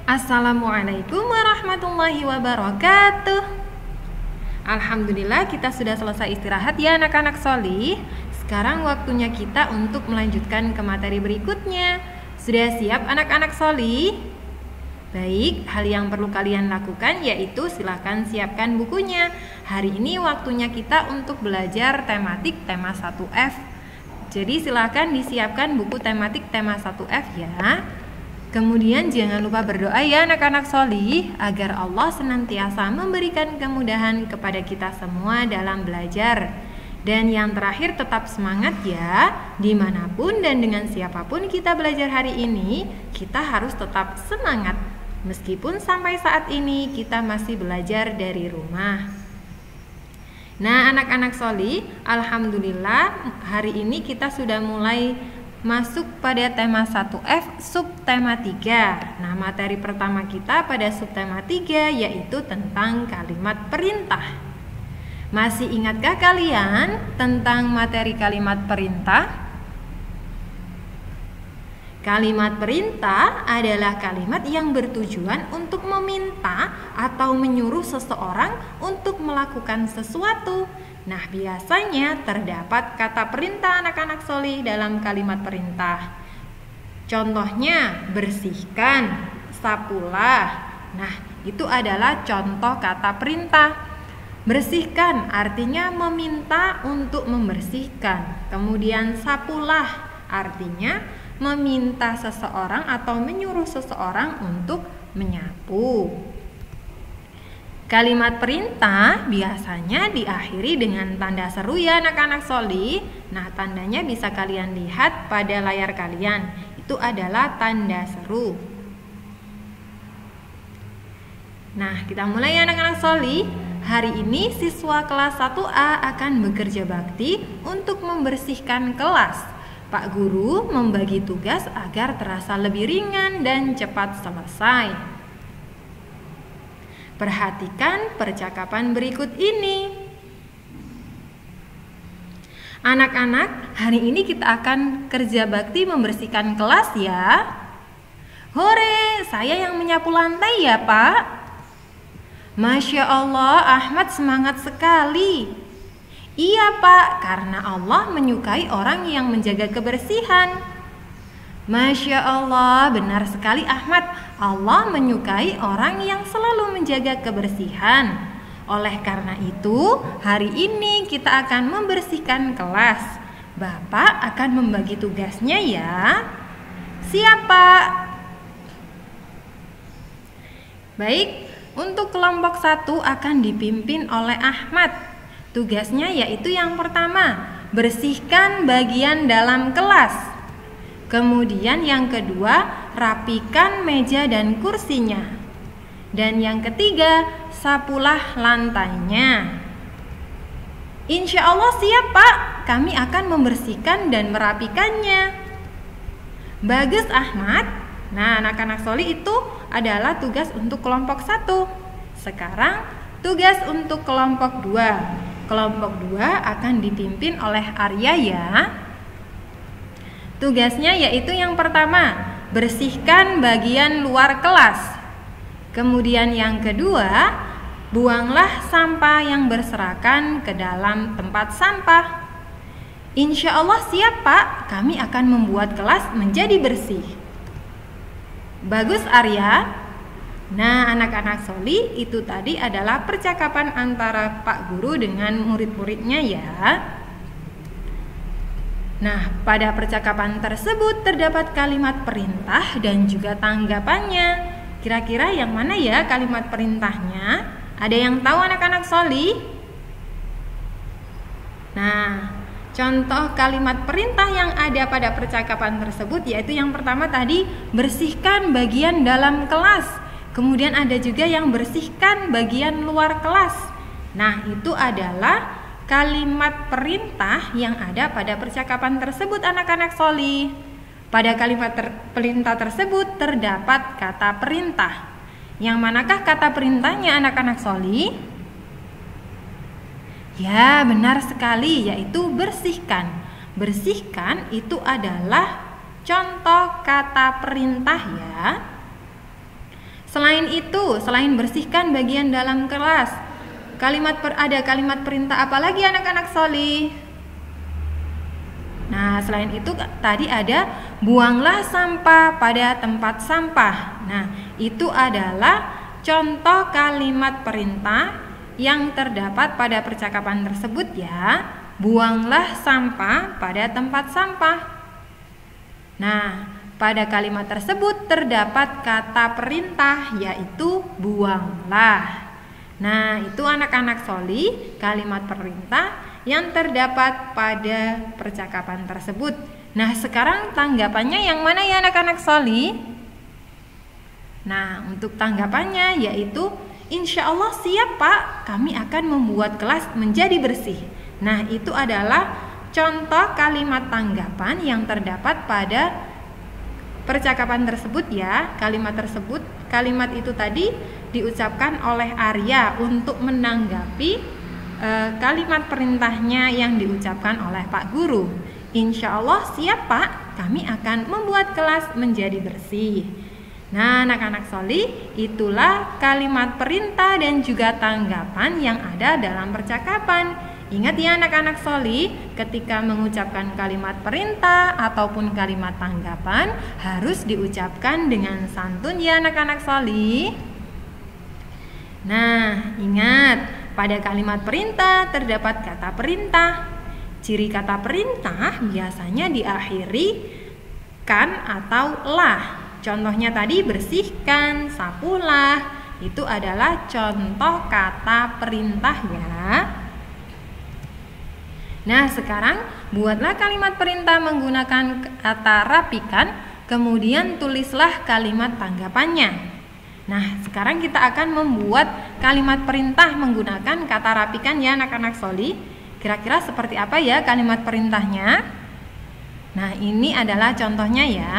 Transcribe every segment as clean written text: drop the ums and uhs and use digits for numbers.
Assalamualaikum warahmatullahi wabarakatuh. Alhamdulillah kita sudah selesai istirahat ya anak-anak solih. Sekarang waktunya kita untuk melanjutkan ke materi berikutnya. Sudah siap anak-anak solih? Baik, hal yang perlu kalian lakukan yaitu silahkan siapkan bukunya. Hari ini waktunya kita untuk belajar tematik tema 1F. Jadi silahkan disiapkan buku tematik tema 1F ya. Kemudian jangan lupa berdoa ya anak-anak solih agar Allah senantiasa memberikan kemudahan kepada kita semua dalam belajar. Dan yang terakhir tetap semangat ya, dimanapun dan dengan siapapun kita belajar hari ini, kita harus tetap semangat. Meskipun sampai saat ini kita masih belajar dari rumah. Nah anak-anak solih, alhamdulillah hari ini kita sudah mulai masuk pada tema 1F subtema 3. Nah, materi pertama kita pada subtema 3 yaitu tentang kalimat perintah. Masih ingatkah kalian tentang materi kalimat perintah? Kalimat perintah adalah kalimat yang bertujuan untuk meminta atau menyuruh seseorang untuk melakukan sesuatu. Nah, biasanya terdapat kata perintah anak-anak solih dalam kalimat perintah. Contohnya, bersihkan, sapulah. Nah, itu adalah contoh kata perintah. Bersihkan artinya meminta untuk membersihkan. Kemudian sapulah artinya meminta seseorang atau menyuruh seseorang untuk menyapu. Kalimat perintah biasanya diakhiri dengan tanda seru ya anak-anak solih. Nah, tandanya bisa kalian lihat pada layar kalian. Itu adalah tanda seru. Nah, kita mulai ya anak-anak solih. Hari ini siswa kelas 1A akan bekerja bakti untuk membersihkan kelas. Pak Guru membagi tugas agar terasa lebih ringan dan cepat selesai. Perhatikan percakapan berikut ini. Anak-anak, hari ini kita akan kerja bakti membersihkan kelas ya. Hore, saya yang menyapu lantai ya Pak. Masya Allah, Ahmad semangat sekali. Iya Pak, karena Allah menyukai orang yang menjaga kebersihan. Masya Allah, benar sekali Ahmad. Allah menyukai orang yang selalu menjaga kebersihan. Oleh karena itu, hari ini kita akan membersihkan kelas. Bapak akan membagi tugasnya ya. Siap Pak. Baik, untuk kelompok 1 akan dipimpin oleh Ahmad. Tugasnya yaitu yang pertama, bersihkan bagian dalam kelas. Kemudian yang kedua, rapikan meja dan kursinya. Dan yang ketiga, sapulah lantainya. Insya Allah siap Pak, kami akan membersihkan dan merapikannya. Bagus Ahmad. Nah anak-anak solih itu adalah tugas untuk kelompok 1. Sekarang tugas untuk kelompok 2. Kelompok 2 akan dipimpin oleh Arya ya. Tugasnya yaitu yang pertama, bersihkan bagian luar kelas. Kemudian yang kedua, buanglah sampah yang berserakan ke dalam tempat sampah. Insya Allah siap Pak, kami akan membuat kelas menjadi bersih. Bagus Arya. Nah anak-anak solih, itu tadi adalah percakapan antara Pak Guru dengan murid-muridnya ya. Nah, pada percakapan tersebut terdapat kalimat perintah dan juga tanggapannya. Kira-kira yang mana ya kalimat perintahnya? Ada yang tahu anak-anak solih? Nah, contoh kalimat perintah yang ada pada percakapan tersebut yaitu yang pertama tadi, bersihkan bagian dalam kelas. Kemudian ada juga yang bersihkan bagian luar kelas. Nah, itu adalah kalimat perintah yang ada pada percakapan tersebut anak-anak solih. Pada kalimat perintah tersebut terdapat kata perintah. Yang manakah kata perintahnya anak-anak solih? Ya benar sekali, yaitu bersihkan. Bersihkan itu adalah contoh kata perintah ya. Selain itu, selain bersihkan bagian dalam kelas, ada kalimat perintah apa lagi anak-anak solih? Nah, selain itu tadi ada buanglah sampah pada tempat sampah. Nah, itu adalah contoh kalimat perintah yang terdapat pada percakapan tersebut ya. Buanglah sampah pada tempat sampah. Nah, pada kalimat tersebut terdapat kata perintah yaitu buanglah. Nah, itu anak-anak solih kalimat perintah yang terdapat pada percakapan tersebut. Nah, sekarang tanggapannya yang mana ya anak-anak solih? Nah, untuk tanggapannya yaitu insya Allah siap Pak, kami akan membuat kelas menjadi bersih. Nah, itu adalah contoh kalimat tanggapan yang terdapat pada percakapan tersebut ya. Kalimat itu tadi diucapkan oleh Arya untuk menanggapi kalimat perintahnya yang diucapkan oleh Pak Guru. Insya Allah siap Pak, kami akan membuat kelas menjadi bersih. Nah, anak-anak solih, itulah kalimat perintah dan juga tanggapan yang ada dalam percakapan. Ingat ya anak-anak solih, ketika mengucapkan kalimat perintah ataupun kalimat tanggapan harus diucapkan dengan santun ya anak-anak solih. Nah, ingat, pada kalimat perintah terdapat kata perintah. Ciri kata perintah biasanya diakhiri kan atau lah. Contohnya tadi bersihkan, sapulah, itu adalah contoh kata perintah ya. Nah, sekarang buatlah kalimat perintah menggunakan kata rapikan, kemudian tulislah kalimat tanggapannya. Nah, sekarang kita akan membuat kalimat perintah menggunakan kata rapikan ya anak-anak solih. Kira-kira seperti apa ya kalimat perintahnya? Nah, ini adalah contohnya ya.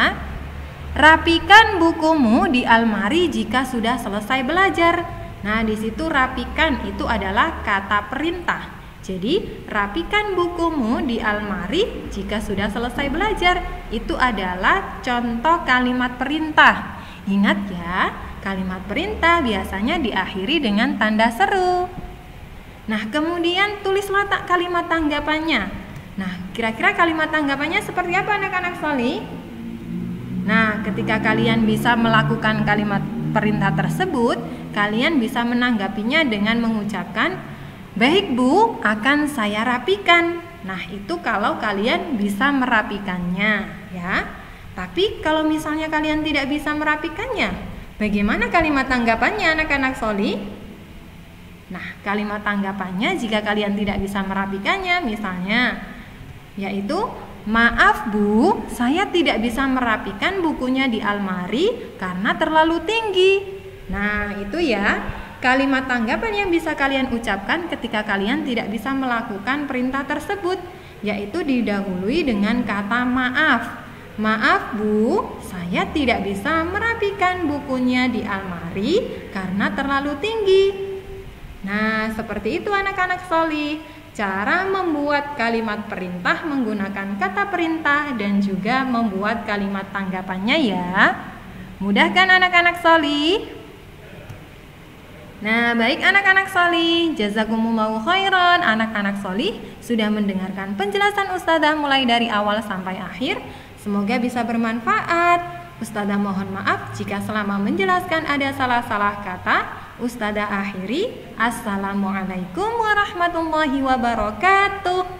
Rapikan bukumu di almari jika sudah selesai belajar. Nah, di situ rapikan itu adalah kata perintah. Jadi, rapikan bukumu di almari jika sudah selesai belajar. Itu adalah contoh kalimat perintah. Ingat ya, kalimat perintah biasanya diakhiri dengan tanda seru. Nah, kemudian tulislah kalimat tanggapannya. Nah, kira-kira kalimat tanggapannya seperti apa anak-anak solih? Nah, ketika kalian bisa melakukan kalimat perintah tersebut, kalian bisa menanggapinya dengan mengucapkan, baik Bu, akan saya rapikan. Nah, itu kalau kalian bisa merapikannya ya. Tapi kalau misalnya kalian tidak bisa merapikannya, bagaimana kalimat tanggapannya anak-anak solih? Nah, kalimat tanggapannya jika kalian tidak bisa merapikannya misalnya yaitu, maaf Bu, saya tidak bisa merapikan bukunya di almari karena terlalu tinggi. Nah, itu ya kalimat tanggapan yang bisa kalian ucapkan ketika kalian tidak bisa melakukan perintah tersebut, yaitu didahului dengan kata maaf. Maaf Bu, saya tidak bisa merapikan bukunya di almari karena terlalu tinggi. Nah, seperti itu anak-anak solih, cara membuat kalimat perintah menggunakan kata perintah dan juga membuat kalimat tanggapannya ya. Mudah kan anak-anak solih? Nah, baik anak-anak solih, jazakumullahu khairan. Anak-anak solih sudah mendengarkan penjelasan Ustazah mulai dari awal sampai akhir. Semoga bisa bermanfaat. Ustazah mohon maaf jika selama menjelaskan ada salah-salah kata. Ustazah akhiri. Assalamualaikum warahmatullahi wabarakatuh.